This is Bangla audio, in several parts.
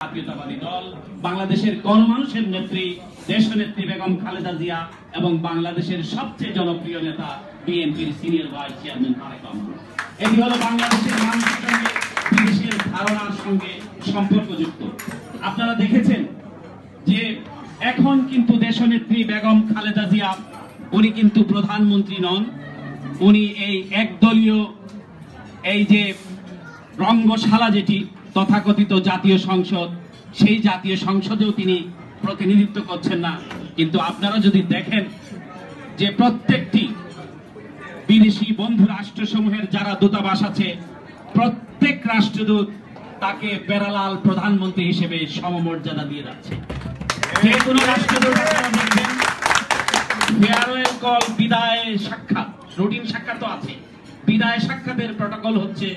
জাতীয়তাবাদী দল বাংলাদেশের গণমানুষের নেত্রী দেশনেত্রী বেগম খালেদা জিয়া এবং বাংলাদেশের সবচেয়ে জনপ্রিয় নেতা বিএনপির senior vice chairman Tarek Rahman. এটি হলো বাংলাদেশের মানুষের সঙ্গে বিদেশের ধারণার সঙ্গে সম্পর্কযুক্ত। আপনারা দেখেছেন যে এখন কিন্তু দেশনেত্রী বেগম খালেদা জিয়া উনি কিন্তু প্রধানমন্ত্রী নন, উনি এই একদলীয় এই যে রঙ্গশালা যেটি তথাকথিত জাতীয় সংসদ, সেই জাতীয় সংসদেও তিনি প্রতিনিধিত্ব করছেন না। কিন্তু আপনারা যদি দেখেন যে প্রত্যেকটি বিদেশি বন্ধু রাষ্ট্রসমূহের যারা দূতাবাস আছে, প্রত্যেক রাষ্ট্রদূত তাকে প্যারালাল প্রধানমন্ত্রী হিসেবে সমমর্যাদা দিয়ে যাচ্ছে। যে কোনো রাষ্ট্রদূত আপনারা দেখবেন ফেয়ারওয়েল কল, বিদায় সাক্ষাৎ, রুটিন সাক্ষাৎ তো আছে, বিদায় সাক্ষাতের প্রটোকল হচ্ছে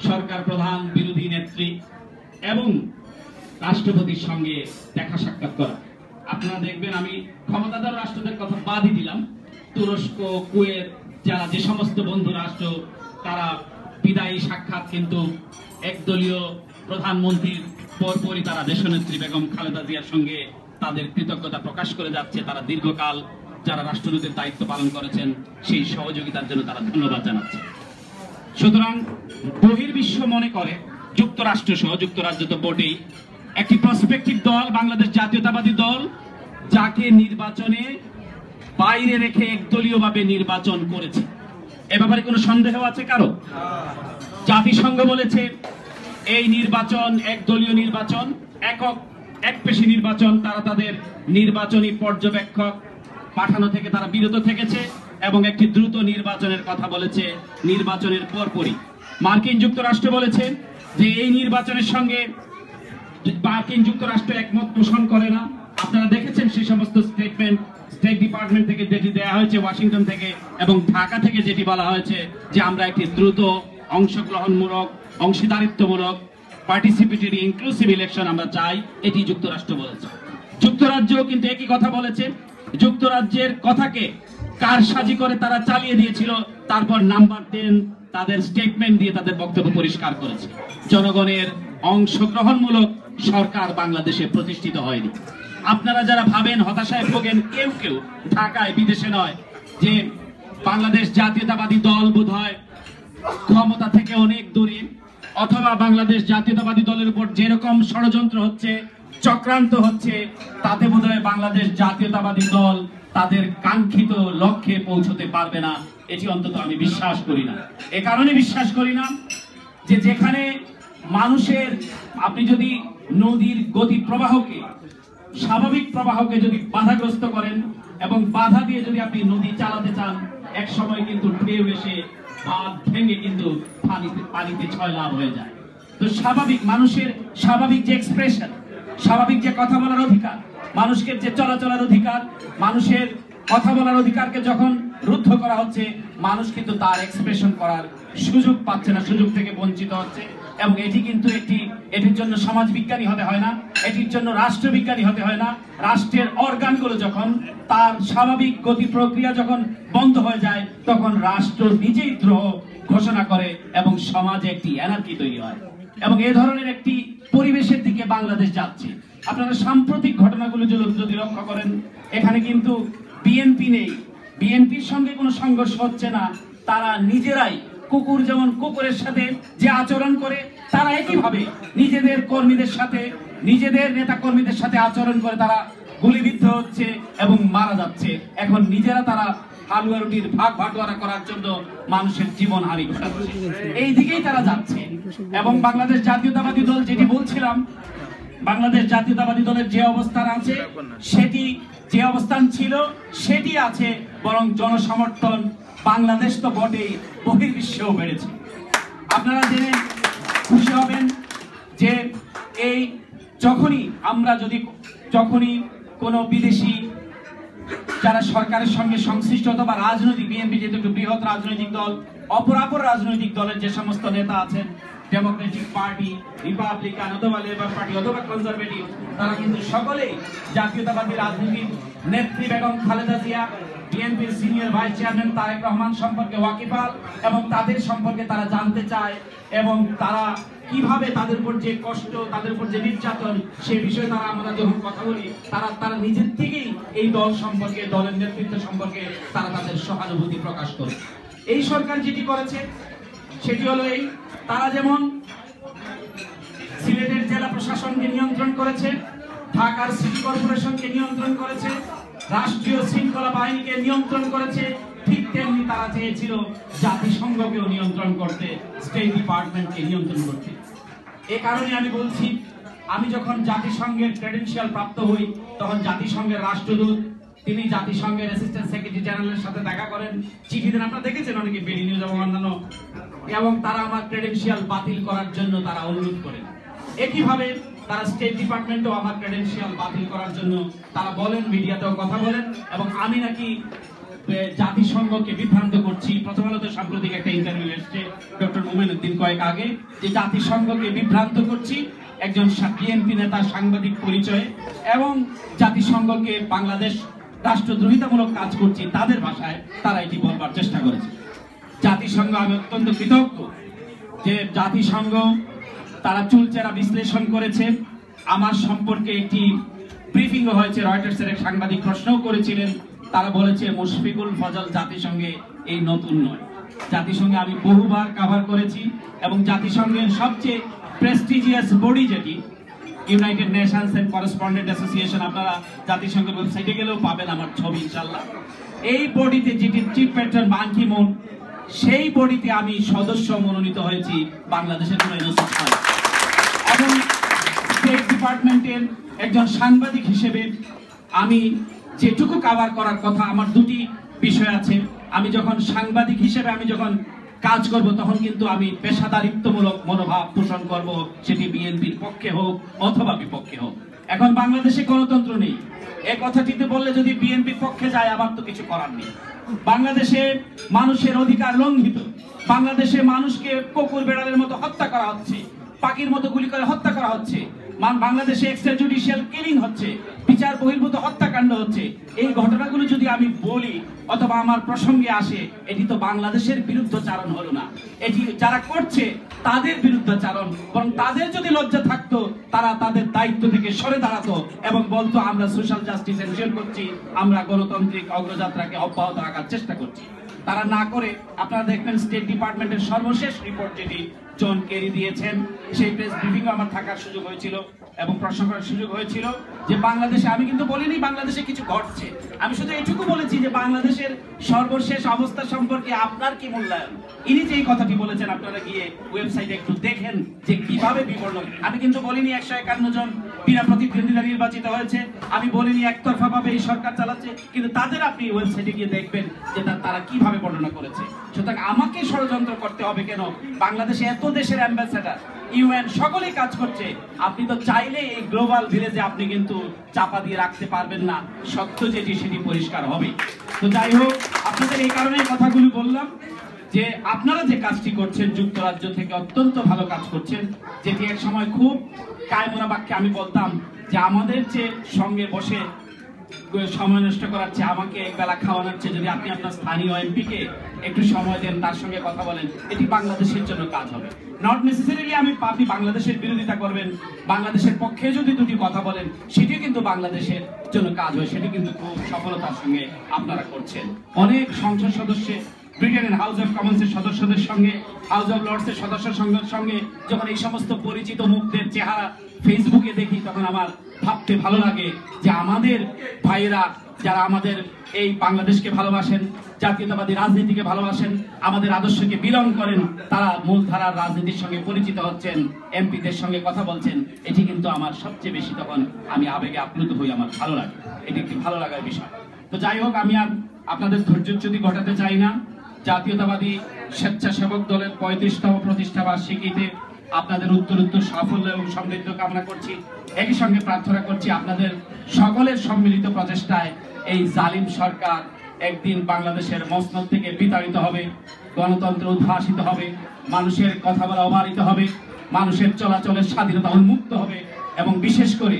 সরকার প্রধান, বিরোধী নেত্রী এবং রাষ্ট্রপতির সঙ্গে দেখা সাক্ষাৎ করা। আপনারা দেখবেন, আমি ক্ষমতাধর রাষ্ট্রদের কথা বাদই দিলাম, তুরস্ক, কুয়েত, যারা যে সমস্ত বন্ধু রাষ্ট্র, তারা বিদায়ী সাক্ষাৎ কিন্তু একদলীয় প্রধানমন্ত্রীর পরপরই তারা দেশনেত্রী বেগম খালেদা জিয়ার সঙ্গে তাদের কৃতজ্ঞতা প্রকাশ করে যাচ্ছে। তারা দীর্ঘকাল যারা রাষ্ট্রদূতের দায়িত্ব পালন করেছেন সেই সহযোগিতার জন্য তারা ধন্যবাদ জানাচ্ছে। সুতরাং বহির্বিশ্ব মনে করে, যুক্তরাষ্ট্র সহ, যুক্তরাজ্য তো বটেই, একটি প্রসপেক্টিভ দল বাংলাদেশ জাতীয়তাবাদী দল, যাকে নির্বাচনে বাইরে রেখে একদলীয়ভাবে নির্বাচন করেছে। এ ব্যাপারে কোনো সন্দেহ আছে কারো? জাতিসংঘ বলেছে এই নির্বাচন একদলীয় নির্বাচন, একপেশী নির্বাচন। তারা তাদের নির্বাচনী পর্যবেক্ষক পাঠানো থেকে তারা বিরত থেকেছে এবং একটি দ্রুত নির্বাচনের কথা বলেছে নির্বাচনের পরপরই। মার্কিন যুক্তরাষ্ট্র বলেছে যে এই নির্বাচনের সঙ্গে মার্কিন যুক্তরাষ্ট্র একমত পোষণ করে না। আপনারা দেখেছেন সেই সমস্ত স্টেটমেন্ট স্টেট ডিপার্টমেন্ট থেকে যেটি দেওয়া হয়েছে, ওয়াশিংটন থেকে এবং ঢাকা থেকে যেটি বলা হয়েছে যে আমরা একটি দ্রুত অংশগ্রহণমূলক, অংশীদারিত্বমূলক, পার্টিসিপেটরি, ইনক্লুসিভ ইলেকশন আমরা চাই, এটি যুক্তরাষ্ট্র বলেছে। যুক্তরাজ্যও কিন্তু একই কথা বলেছে। যুক্তরাজ্যের কথাকে কারসাজি করে তারা চালিয়ে দিয়েছিল, তারপর নাম্বার 10 তাদের স্টেটমেন্ট দিয়ে তাদের বক্তব্য পরিষ্কার করেছে। জনগণের অংশগ্রহণমূলক সরকার বাংলাদেশে প্রতিষ্ঠিত হয়নি। আপনারা যারা ভাবেন, হতাশায় ভোগেন কেউ কেউ, ঢাকায় বিদেশে নয়, যে বাংলাদেশ জাতীয়তাবাদী দল বোধহয় ক্ষমতা থেকে অনেক দূরে, অথবা বাংলাদেশ জাতীয়তাবাদী দলের উপর যেরকম ষড়যন্ত্র হচ্ছে, চক্রান্ত হচ্ছে, তাতে বোধহয় বাংলাদেশ জাতীয়তাবাদী দল তাদের কাঙ্ক্ষিত লক্ষ্যে পৌঁছতে পারবে না, এটি অন্তত আমি বিশ্বাস করি না। এ কারণে বিশ্বাস করি না যে যেখানে মানুষের, আপনি যদি নদীর গতি প্রবাহকে, স্বাভাবিক প্রবাহকে যদি বাধাগ্রস্ত করেন এবং বাধা দিয়ে যদি আপনি নদী চালাতে চান, এক সময় কিন্তু ঢেউ এসে বাঁধ ভেঙে কিন্তু পানিতে ছয়লাভ হয়ে যায়। তো স্বাভাবিক মানুষের স্বাভাবিক যে এক্সপ্রেশন, স্বাভাবিক যে কথা বলার অধিকার, মানুষের যে চলাচলের অধিকার, মানুষের কথা বলার অধিকারকে যখন রুদ্ধ করা হচ্ছে, মানুষ কিন্তু তার এক্সপ্রেশন করার সুযোগ পাচ্ছে না, সুযোগ থেকে বঞ্চিত হচ্ছে। এবং এটি কিন্তু এটির জন্য সমাজবিজ্ঞানী হতে হয় না, এটির জন্য রাষ্ট্রবিজ্ঞানী হতে হয় না। রাষ্ট্রের অর্গানগুলো যখন তার স্বাভাবিক গতি প্রক্রিয়া যখন বন্ধ হয়ে যায়, তখন রাষ্ট্র নিজেই দ্রোহ ঘোষণা করে এবং সমাজে একটি এনার্কি তৈরি হয়। এবং এ ধরনের একটি পরিবেশের দিকে বাংলাদেশ যাচ্ছে। আপনারা সাম্প্রতিক ঘটনাগুলো যদি লক্ষ্য করেন, এখানে কিন্তু বিএনপি নেই, বিএনপির সঙ্গে কোনো সংঘর্ষ হচ্ছে না। তারা নিজেরাই, কুকুর যেমন কুকুরের সাথে যে আচরণ করে, তারা একইভাবে নিজেদের কর্মীদের সাথে, নিজেদের নেতা কর্মীদের সাথে আচরণ করে তারা গুলিবিদ্ধ হচ্ছে এবং মারা যাচ্ছে। এখন নিজেরা তারা হালুয়া রুটির ভাগ ভাগোয়ারা করার জন্য মানুষের জীবন হানি ঘটাচ্ছে। এই দিকেই তারা যাচ্ছে। এবং বাংলাদেশ জাতীয়তাবাদী দল, যেটি বলছিলাম, বাংলাদেশ জাতীয়তাবাদী দলের যে অবস্থান আছে, সেটি যে অবস্থান ছিল সেটি আছে, বরং জনসমর্থন বাংলাদেশ তো বটেই, বহির্বিশ্বেও বেড়েছে। আপনারা জেনে খুশি হবেন যে এই যখনই কোনো বিদেশি যারা সরকারের সঙ্গে সংশ্লিষ্ট, অথবা রাজনৈতিক, বিএনপি যেহেতু একটি বৃহৎ রাজনৈতিক দল, অপরাপর রাজনৈতিক দলের যে সমস্ত নেতা আছেন, ডেমোক্রেটিক পার্টি, রিপাবলিকান অথবা লেবার পার্টি অথবা কনজারভেটিভ, তারা কিন্তু সকলেই জাতীয়তাবাদী রাজনীতির নেত্রী বেগম খালেদা জিয়া, বিএনপির senior vice chairman Tarek Rahman সম্পর্কে ওয়াকিবহাল এবং তাদের সম্পর্কে তারা জানতে চায় এবং তারা কিভাবে তাদের উপর যে কষ্ট, তাদের উপর যে নির্যাতন, সে বিষয়ে তারা আমরা যখন কথা বলি তারা নিজের থেকেই এই দল সম্পর্কে, দলের নেতৃত্ব সম্পর্কে তারা তাদের সহানুভূতি প্রকাশ করে। এই সরকার যেটি করেছে সেটি হলো এই, তারা যেমন সিলেটের জেলা প্রশাসনকে নিয়ন্ত্রণ করেছে, ঢাকার সিটি কর্পোরেশনকে নিয়ন্ত্রণ করেছে, রাষ্ট্রীয় শৃঙ্খলা বাহিনীকে নিয়ন্ত্রণ করেছে, ঠিক তেমনি তারা চেয়েছিল জাতিসংঘকেও নিয়ন্ত্রণ করতে, স্টেট ডিপার্টমেন্টকে নিয়ন্ত্রণ করতে। এ কারণে আমি বলছি, আমি যখন জাতিসংঘের ক্রেডেনশিয়াল প্রাপ্ত হই তখন জাতিসংঘের রাষ্ট্রদূত তিনি জাতিসংঘের অ্যাসিস্ট্যান্ট সেক্রেটারি জেনারেলের সাথে দেখা করেন, চিঠি দেন, আপনারা দেখেছেন অনেকে বেরি নিউজ এবং অন্যান্য, এবং তারা আমার ক্রেডেনশিয়াল বাতিল করার জন্য তারা অনুরোধ করেন। একইভাবে তারা স্টেট ডিপার্টমেন্টও আমার ক্রেডেনশিয়াল বাতিল করার জন্য তারা বলেন, মিডিয়াতেও কথা বলেন, এবং আমি নাকি জাতিসংঘকে বিভ্রান্ত করছি। প্রথম আলোতে সাম্প্রতিক একটা ইন্টারভিউ এসেছে ডক্টর মোমেনুদ্দিন কয়েক আগে, যে জাতিসংঘকে বিভ্রান্ত করছি একজন বিএনপি নেতা সাংবাদিক পরিচয়ে, এবং জাতিসংঘকে বাংলাদেশ রাষ্ট্রদ্রোহিতামূলক কাজ করছি, তাদের ভাষায় তারা এটি বলবার চেষ্টা করেছে। জাতিসংঘ, আমি অত্যন্ত কৃতজ্ঞ যে জাতিসংঘ তারা চুলচেরা বিশ্লেষণ করেছে। আমার সম্পর্কে একটি ব্রিফিং হয়েছে, রয়টার্সের এক সাংবাদিক প্রশ্নও করেছিলেন, তারা বলেছে মুশফিকুল ফজল জাতিসংঘে এই নতুন নয়। জাতিসংঘে আমি বহুবার কভার করেছি এবং জাতিসংঘের সবচেয়ে প্রেস্টিজিয়াস বডি যেটি United Nations and correspondent association, আপনারা জাতিসংঘের ওয়েবসাইটে গেলেও পাবেন আমার ছবি ইনশাআল্লাহ। এই বডিতে যেটি চিফ প্যাট্রন বান কি মুন, সেই বডিতে আমি সদস্য মনোনীত হয়েছি বাংলাদেশের কোনো এনওসি ছাড়া। এবং স্টেট ডিপার্টমেন্টের একজন সাংবাদিক হিসেবে আমি যেটুকু কভার করার কথা, আমার দুটি বিষয় আছে। আমি যখন সাংবাদিক হিসেবে আমি যখন কাজ করব তখন কিন্তু আমি পেশাদারিত্বমূলক মনোভাব পোষণ করব, সেটি বিএনপির পক্ষে হোক অথবা বিপক্ষে হোক। এখন বাংলাদেশে গণতন্ত্র নেই, এই কথাটিতে বললে যদি বিএনপির পক্ষে যায় আমার তো কিছু করার নেই। বাংলাদেশে মানুষের অধিকার লঙ্ঘিত, বাংলাদেশে মানুষকে কুকুর বেড়ালের মতো হত্যা করা হচ্ছে, পাখির মতো গুলি করে হত্যা করা হচ্ছে, বাংলাদেশে এক্সট্রা জুডিশিয়াল কিলিং হচ্ছে, বিচার বহির্ভূত হত্যাকাণ্ড হচ্ছে। এই ঘটনাগুলো যদি আমি বলি অথবা আমার প্রসঙ্গে আসে, এটি তো বাংলাদেশের বিরুদ্ধাচারণ হলো না, এটি যারা করছে তাদের বিরুদ্ধাচারণ। বরং তাদের যদি লজ্জা থাকতো তারা তাদের দায়িত্ব থেকে সরে দাঁড়াতো এবং বলতো আমরা সোশ্যাল জাস্টিস এনশিওর করছি, আমরা গণতান্ত্রিক অগ্রযাত্রাকে অব্যাহত রাখার চেষ্টা করছি। তারা না করে আপনারা দেখবেন স্টেট ডিপার্টমেন্টের সর্বশেষ রিপোর্ট যেটি জন কেরি দিয়েছেন, সেই প্রেস ব্রিফিং আমার থাকার সুযোগ হয়েছিল এবং প্রশ্ন করার সুযোগ হয়েছিল যে বাংলাদেশে, আমি কিন্তু বলিনি বাংলাদেশে কিছু ঘটছে, আমি শুধু এটুকু বলেছি যে বাংলাদেশের সর্বশেষ অবস্থা সম্পর্কে আপনার কি মূল্যায়ন। ইনি যে এই কথাটি বলেছেন, আপনারা গিয়ে ওয়েবসাইটে একটু দেখেন যে কিভাবে বিবরণ। আমি কিন্তু বলিনি 151 জন বিনা প্রতিদ্বন্দ্বিতা নির্বাচিত হয়েছে, আমি বলিনি একতরফা ভাবে এই সরকার চালাচ্ছে, কিন্তু তাদের আপনি ওয়েবসাইটে গিয়ে দেখবেন যে তারা কিভাবে বর্ণনা করেছে। সুতরাং আমাকে ষড়যন্ত্র করতে হবে কেন? বাংলাদেশে এত দেশের অ্যাম্বাসেডার, ইউএন সকলেই কাজ করছে, আপনি তো চাইলে এই গ্লোবাল ভিলেজে আপনি কিন্তু চাপা দিয়ে রাখতে পারবেন না, সত্য যেটি সেটি পরিষ্কার হবে। তো যাই হোক, আপনাদের এই কারণে কথাগুলি বললাম যে আপনারা যে কাজটি করছেন যুক্তরাজ্য থেকে অত্যন্ত ভালো কাজ করছেন, যেটি এক সময় খুব কায়মোনা বাক্যে আমি বলতাম যে আমাদের যে সঙ্গে বসে সময় নষ্ট করার চেয়ে, আমাকে একবেলা খাওয়ানোর চেয়ে যদি আপনি আপনার স্থানীয় এমপিকে একটু সময় দেন, তার সঙ্গে কথা বলেন, এটি বাংলাদেশের জন্য কাজ হবে। নট নেসেসারিলি আপনি বাংলাদেশের বিরোধিতা করবেন, বাংলাদেশের পক্ষে যদি দুটি কথা বলেন সেটিও কিন্তু বাংলাদেশের জন্য কাজ হয়, সেটি কিন্তু খুব সফলতার সঙ্গে আপনারা করছেন। অনেক সংসদ সদস্য, ব্রিটেনের হাউস অফ কমন্সের সদস্যদের সঙ্গে, হাউস অফ লর্ডসের সদস্যের সঙ্গে যখন এই সমস্ত পরিচিত মুখদের চেহারা ফেসবুকে দেখি, তখন আমার ভাবতে ভালো লাগে যে আমাদের ভাইয়েরা যারা আমাদের এই বাংলাদেশকে ভালোবাসেন, জাতীয়তাবাদী রাজনীতিকে ভালোবাসেন, আমাদের আদর্শকে বিলং করেন, তারা মূলধারার রাজনীতির সঙ্গে পরিচিত হচ্ছেন, এমপিদের সঙ্গে কথা বলছেন, এটি কিন্তু আমার সবচেয়ে বেশি তখন আমি আবেগে আপ্লুত হই, আমার ভালো লাগে, এটি একটি ভালো লাগার বিষয়। তো যাই হোক, আমি আর আপনাদের ধৈর্যচ্যুতি ঘটাতে চাই না। জাতীয়তাবাদী স্বেচ্ছাসেবক দলের 35তম প্রতিষ্ঠা বার্ষিকীতে আপনাদের উত্তরোত্তর সাফল্য এবং সমৃদ্ধ কামনা করছি। একই সঙ্গে প্রার্থনা করছি আপনাদের সকলের সম্মিলিত প্রচেষ্টায় এই জালিম সরকার একদিন বাংলাদেশের মসনদ থেকে বিতাড়িত হবে, গণতন্ত্র উদ্ভাসিত হবে, মানুষের কথা বলা অবারিত হবে, মানুষের চলাচলের স্বাধীনতা উন্মুক্ত হবে এবং বিশেষ করে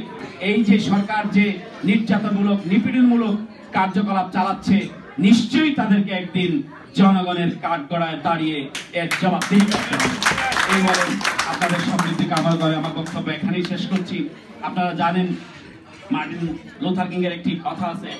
এই যে সরকার যে নির্যাতনমূলক নিপীড়নমূলক কার্যকলাপ চালাচ্ছে, নিশ্চয়ই তাদেরকে একদিন জনগণের কাঠগড়ায় দাঁড়িয়ে এর জবাবদিহি করতে হবে। এই বলে আপনাদের সমৃদ্ধি কামনা করে আমার বক্তব্য এখানেই শেষ করছি। আপনারা জানেন মার্টিন লুথার কিং এর একটি কথা আছে,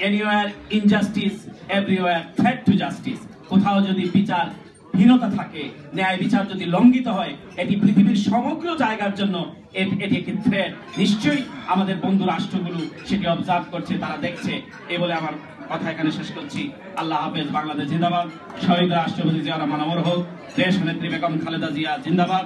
anywhere injustice, everywhere threat to justice। কোথাও যদি বিচারহীনতা থাকে, ন্যায় বিচার যদি লঙ্ঘিত হয়, এটি পৃথিবীর সমগ্র জায়গার জন্য এটি একটি থ্রেট। নিশ্চয়ই আমাদের বন্ধু রাষ্ট্রগুলো সেটি অবজার্ভ করছে, তারা দেখছে। এই বলে আমার কথা এখানে শেষ করছি। আল্লাহ হাফেজ। বাংলাদেশ জিন্দাবাদ। শহীদ রাষ্ট্রপতি জিয়া রহমান অমর হোক। দেশ নেত্রী বেগম খালেদা জিয়া জিন্দাবাদ।